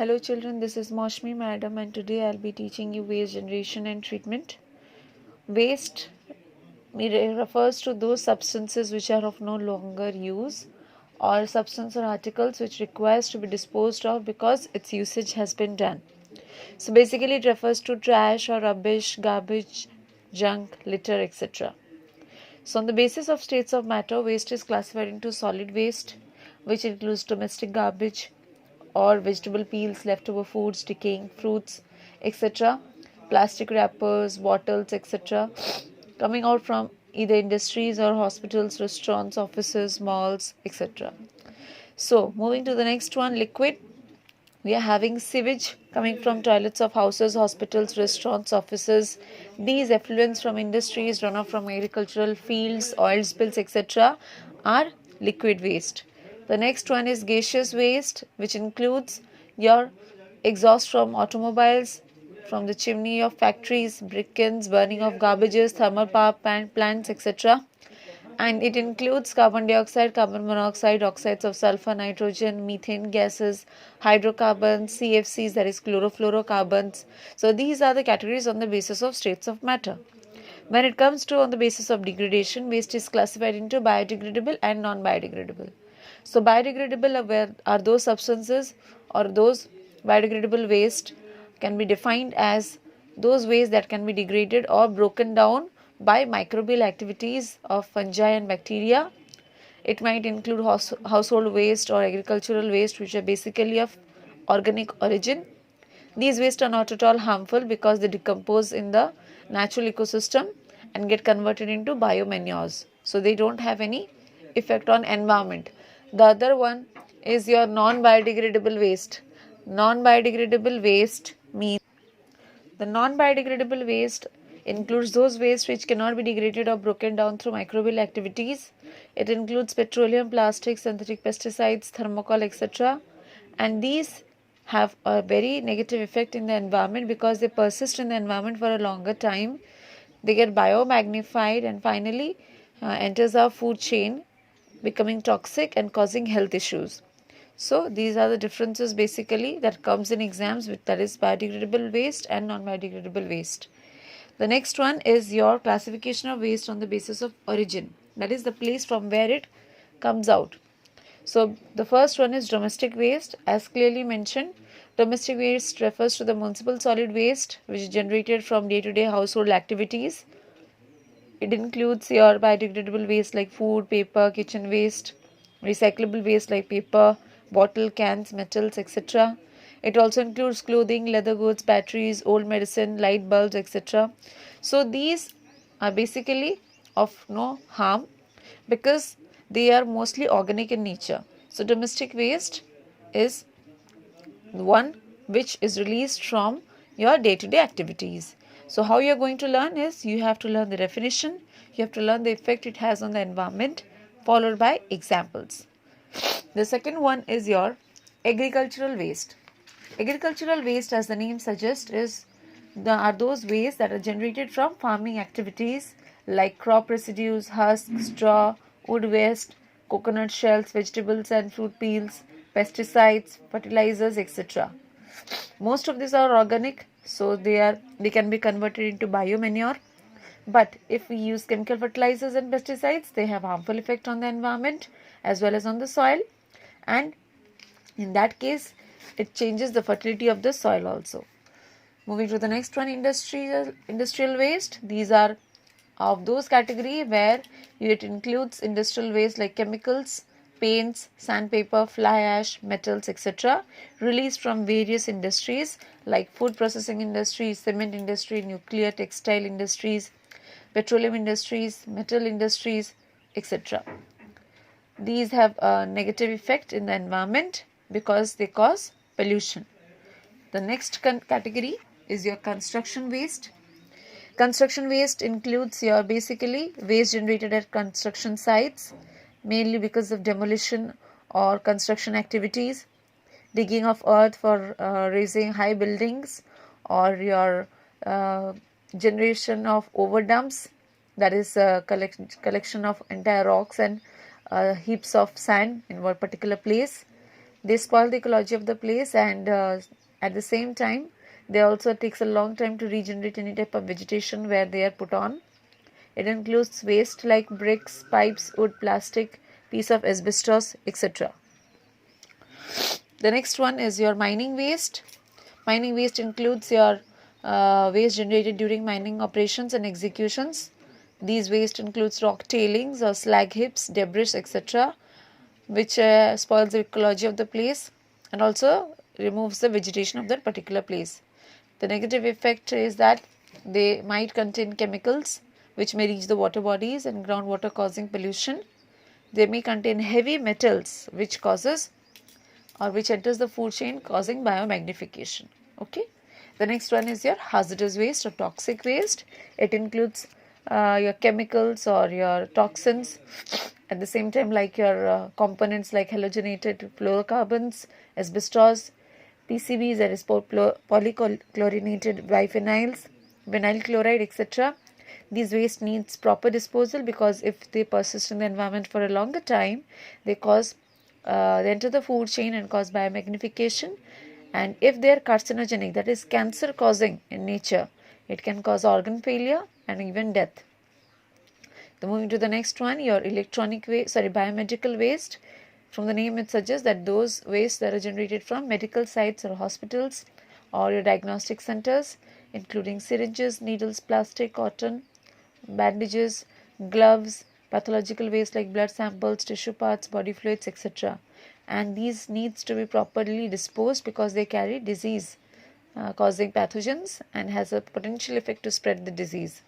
Hello children, this is Moshmi madam and today I'll be teaching you waste generation and treatment. Waste refers to those substances which are of no longer use or substance or articles which requires to be disposed of because its usage has been done. So basically it refers to trash or rubbish, garbage, junk, litter, etc. So on the basis of states of matter, waste is classified into solid waste, which includes domestic garbage or vegetable peels, leftover foods, decaying fruits, etc., plastic wrappers, bottles, etc., coming out from either industries or hospitals, restaurants, offices, malls, etc. So moving to the next one, liquid. We are having sewage coming from toilets of houses, hospitals, restaurants, offices. These effluents from industries, runoff from agricultural fields, oil spills, etc. are liquid waste. The next one is gaseous waste, which includes your exhaust from automobiles, from the chimney of factories, brick kilns, burning of garbages, thermal power plants, etc. And it includes carbon dioxide, carbon monoxide, oxides of sulfur, nitrogen, methane gases, hydrocarbons, CFCs, that is chlorofluorocarbons. So these are the categories on the basis of states of matter. When it comes to on the basis of degradation, waste is classified into biodegradable and non-biodegradable. So biodegradable are those substances or those biodegradable waste can be defined as those waste that can be degraded or broken down by microbial activities of fungi and bacteria. It might include household waste or agricultural waste, which are basically of organic origin. These wastes are not at all harmful because they decompose in the natural ecosystem and get converted into biomanures. So they don't have any effect on environment. The other one is your non-biodegradable waste. Non-biodegradable waste means the non-biodegradable waste includes those waste which cannot be degraded or broken down through microbial activities. It includes petroleum, plastic, synthetic pesticides, thermocol, etc. And these have a very negative effect in the environment because they persist in the environment for a longer time. They get biomagnified and finally enters our food chain, becoming toxic and causing health issues. So these are the differences basically that comes in exams, with that is biodegradable waste and non-biodegradable waste. The next one is your classification of waste on the basis of origin, that is the place from where it comes out. So the first one is domestic waste. As clearly mentioned, domestic waste refers to the municipal solid waste which is generated from day-to-day household activities. It includes your biodegradable waste like food, paper, kitchen waste, recyclable waste like paper, bottle, cans, metals, etc. It also includes clothing, leather goods, batteries, old medicine, light bulbs, etc. So these are basically of no harm because they are mostly organic in nature. So domestic waste is one which is released from your day-to-day activities. So how you are going to learn is you have to learn the definition, you have to learn the effect it has on the environment, followed by examples. The second one is your agricultural waste. Agricultural waste, as the name suggests, are those waste that are generated from farming activities like crop residues, husks, straw, wood waste, coconut shells, vegetables and fruit peels, pesticides, fertilizers, etc. Most of these are organic, so they can be converted into biomanure. But if we use chemical fertilizers and pesticides, they have harmful effect on the environment as well as on the soil, and in that case it changes the fertility of the soil also. Moving to the next one, industrial waste. These are of those category where it includes industrial waste like chemicals, paints, sandpaper, fly ash, metals, etc. released from various industries like food processing industry, cement industry, nuclear, textile industries, petroleum industries, metal industries, etc. These have a negative effect in the environment because they cause pollution. The next category is your construction waste. Construction waste includes your basically waste generated at construction sites, mainly because of demolition or construction activities, digging of earth for raising high buildings, or your generation of overdumps, that is a collection of entire rocks and heaps of sand in one particular place. They spoil the ecology of the place, and at the same time they also takes a long time to regenerate any type of vegetation where they are put on. It includes waste like bricks, pipes, wood, plastic, piece of asbestos, etc. The next one is your mining waste. Mining waste includes your waste generated during mining operations and executions. These waste includes rock tailings or slag heaps, debris, etc., which spoils the ecology of the place and also removes the vegetation of that particular place. The negative effect is that they might contain chemicals which may reach the water bodies and groundwater, causing pollution. They may contain heavy metals which causes or which enters the food chain, causing biomagnification. Okay. The next one is your hazardous waste or toxic waste. It includes your chemicals or your toxins, at the same time like your components like halogenated fluorocarbons, asbestos, PCBs, that is polychlorinated biphenyls, vinyl chloride, etc. These waste needs proper disposal, because if they persist in the environment for a longer time, they they enter the food chain and cause biomagnification. And if they are carcinogenic, that is cancer causing in nature, it can cause organ failure and even death. Then moving to the next one, your biomedical waste. From the name it suggests that those wastes that are generated from medical sites or hospitals or your diagnostic centers, including syringes, needles, plastic, cotton, bandages, gloves, pathological waste like blood samples, tissue parts, body fluids, etc. And these needs to be properly disposed because they carry disease causing pathogens and has a potential effect to spread the disease.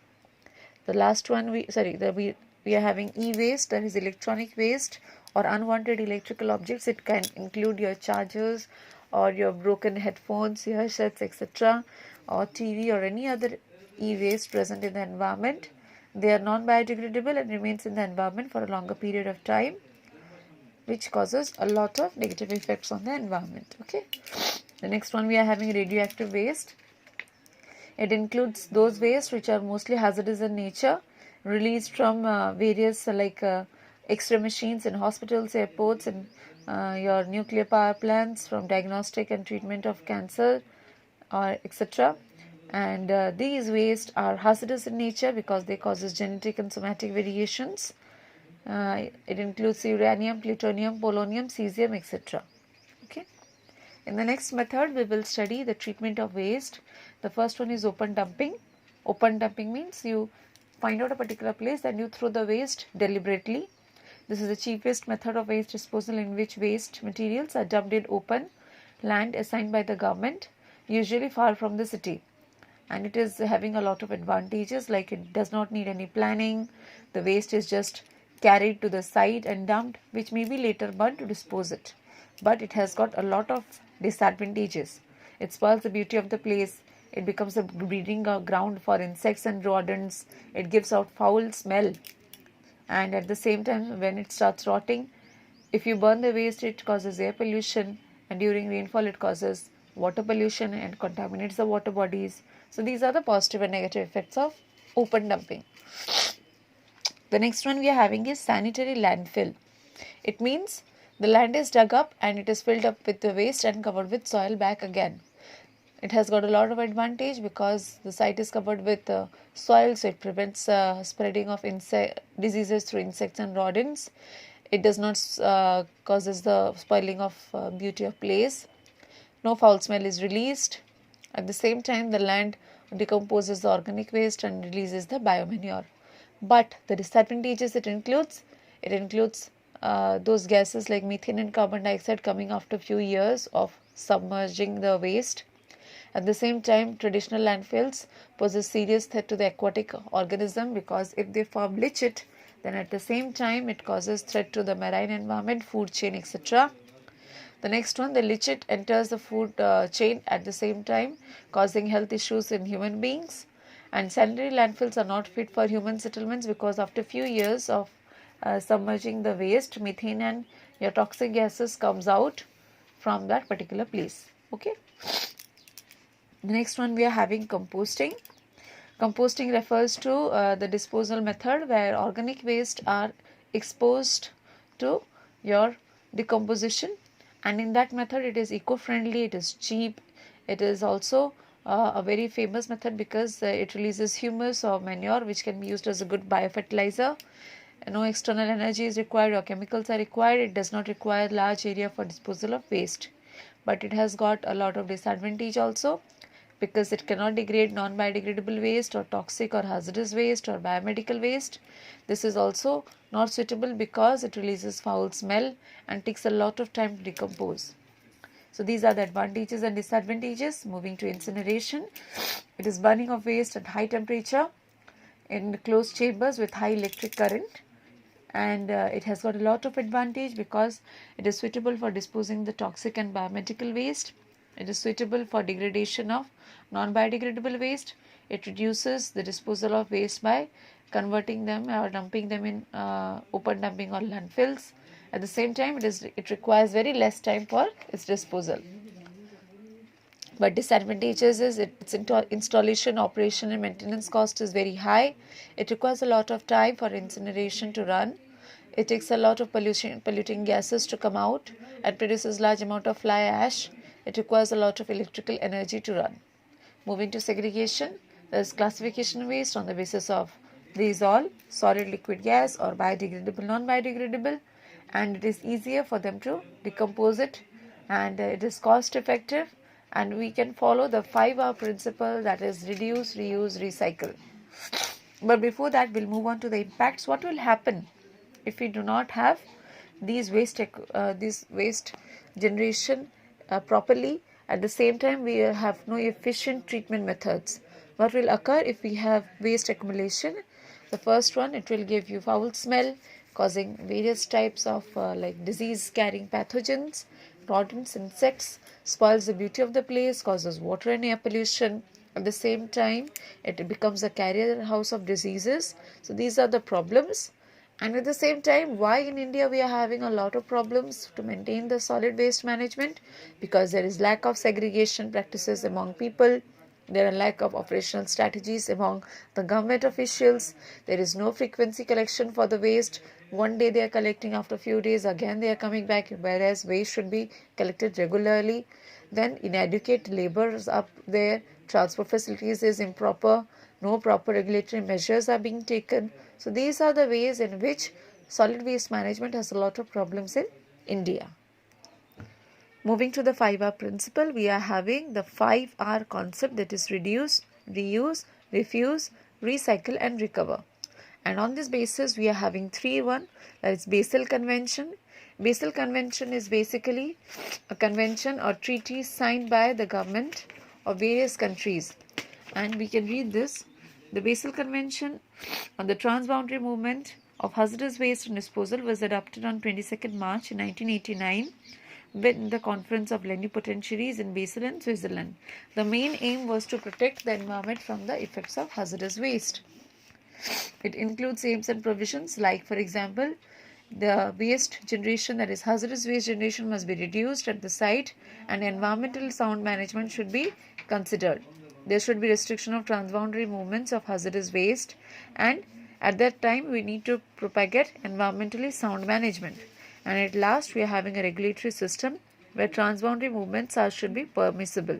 The last one we are having e-waste, that is electronic waste or unwanted electrical objects. It can include your chargers or your broken headphones, earsets, etc., or TV or any other e-waste present in the environment. They are non-biodegradable and remains in the environment for a longer period of time, which causes a lot of negative effects on the environment. Okay. The next one we are having radioactive waste. It includes those waste which are mostly hazardous in nature, released from various X-ray machines in hospitals, airports, and your nuclear power plants, from diagnostic and treatment of cancer, or etc. And these waste are hazardous in nature because they causes genetic and somatic variations. It includes uranium, plutonium, polonium, cesium, etc. Okay. In the next method, we will study the treatment of waste. The first one is open dumping. Open dumping means you find out a particular place and you throw the waste deliberately. This is the cheapest method of waste disposal, in which waste materials are dumped in open land assigned by the government, usually far from the city. And it is having a lot of advantages, like it does not need any planning. The waste is just carried to the site and dumped, which may be later burned to dispose it. But it has got a lot of disadvantages. It spoils the beauty of the place. It becomes a breeding ground for insects and rodents. It gives out foul smell. And at the same time, when it starts rotting, if you burn the waste, it causes air pollution, and during rainfall it causes water pollution and contaminates the water bodies. So these are the positive and negative effects of open dumping. The next one we are having is sanitary landfill. It means the land is dug up and it is filled up with the waste and covered with soil back again. It has got a lot of advantage because the site is covered with soil, so it prevents spreading of diseases through insects and rodents. It does not causes the spoiling of beauty of place. No foul smell is released. At the same time, the land decomposes the organic waste and releases the biomanure. But the disadvantages it includes those gases like methane and carbon dioxide coming after a few years of submerging the waste. At the same time, traditional landfills pose a serious threat to the aquatic organism, because if they form lichet, then at the same time it causes threat to the marine environment, food chain, etc. The next one, the lichet enters the food chain at the same time, causing health issues in human beings. And sanitary landfills are not fit for human settlements, because after few years of submerging the waste, methane and your toxic gases comes out from that particular place. Okay. The next one we are having composting. Composting refers to the disposal method where organic waste are exposed to your decomposition and in that method it is eco-friendly, it is cheap, it is also a very famous method because it releases humus or manure which can be used as a good biofertilizer. No external energy is required or chemicals are required. It does not require large area for disposal of waste, but it has got a lot of disadvantage also, because it cannot degrade non-biodegradable waste or toxic or hazardous waste or biomedical waste. This is also not suitable because it releases foul smell and takes a lot of time to decompose. So these are the advantages and disadvantages. Moving to incineration, it is burning of waste at high temperature in closed chambers with high electric current, and it has got a lot of advantage because it is suitable for disposing the toxic and biomedical waste. It is suitable for degradation of non-biodegradable waste. It reduces the disposal of waste by converting them or dumping them in open dumping or landfills. At the same time, it requires very less time for its disposal. But disadvantages is its installation, operation and maintenance cost is very high. It requires a lot of time for incineration to run. It takes a lot of polluting gases to come out and produces large amount of fly ash. It requires a lot of electrical energy to run. Moving to segregation, there is classification of waste on the basis of these all: solid, liquid, gas, or biodegradable, non-biodegradable, and it is easier for them to decompose it, and it is cost effective, and we can follow the 5R principle, that is reduce, reuse, recycle. But before that, we'll move on to the impacts. What will happen if we do not have these waste generation properly? At the same time, we have no efficient treatment methods. What will occur if we have waste accumulation? The first one, it will give you foul smell, causing various types of like disease carrying pathogens, rodents, insects, spoils the beauty of the place, causes water and air pollution. At the same time, it becomes a carrier house of diseases. So these are the problems. And at the same time, why in India we are having a lot of problems to maintain the solid waste management? Because there is lack of segregation practices among people. There are lack of operational strategies among the government officials. There is no frequency collection for the waste. One day they are collecting, after a few days again they are coming back, whereas waste should be collected regularly. Then inadequate labor is up there. Transport facilities is improper. No proper regulatory measures are being taken. So these are the ways in which solid waste management has a lot of problems in India. Moving to the 5R principle, we are having the 5R concept, that is reduce, reuse, refuse, recycle and recover. And on this basis, we are having 3.1, that is Basel Convention. Basel Convention is basically a convention or treaty signed by the government of various countries. And we can read this. The Basel Convention on the Transboundary Movement of Hazardous Waste and Disposal was adopted on 22nd March 1989 with the Conference of Plenipotentiaries in Basel in Switzerland. The main aim was to protect the environment from the effects of hazardous waste. It includes aims and provisions like, for example, the waste generation, that is hazardous waste generation, must be reduced at the site, and environmental sound management should be considered. There should be restriction of transboundary movements of hazardous waste, and at that time we need to propagate environmentally sound management. And at last, we are having a regulatory system where transboundary movements should be permissible.